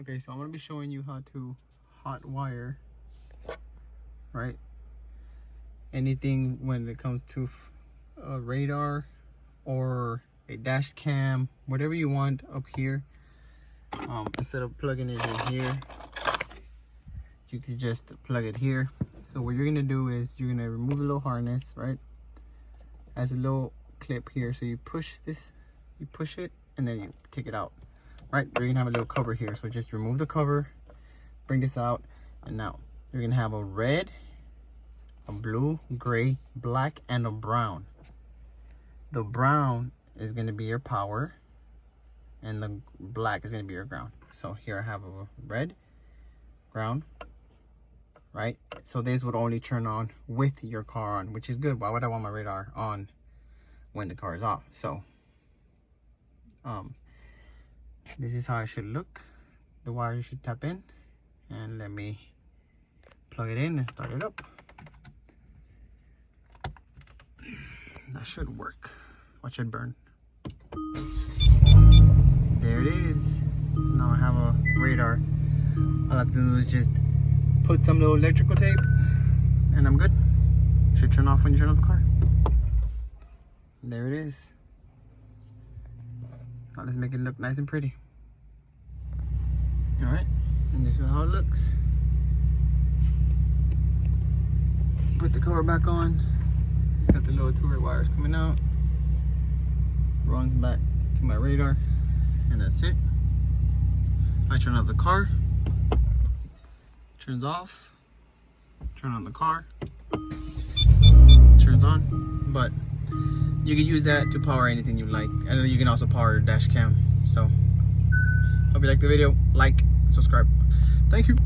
Okay, so I'm gonna be showing you how to hot wire, right? Anything when it comes to a radar or a dash cam, whatever you want up here. Instead of plugging it in here, you can just plug it here. So what you're gonna do is you're gonna remove the little harness, right? Has a little clip here, so you push this, you push it, and then you take it out, right? You're gonna have a little cover here, so just remove the cover, bring this out, and now you're gonna have a red, a blue, gray, black, and a brown. The brown is gonna be your power, and the black is gonna be your ground. So here I have a red, ground, right? So this would only turn on with your car on, which is good. Why would I want my radar on when the car is off? So this is how it should look. The wire you should tap in, and let me plug it in and start it up. That should work. Watch it burn. There it is. Now I have a radar. All I have to do is just put some little electrical tape and I'm good. Should turn off when you turn off the car. There it is. Now let's make it look nice and pretty. All right, and this is how it looks. Put the cover back on. Just got the little two red wires coming out. Runs back to my radar, and that's it. I turn off the car. Turns off. Turn on the car. Turns on. But you can use that to power anything you like. And you can also power your dash cam. So hope you liked the video. Like, subscribe. Thank you.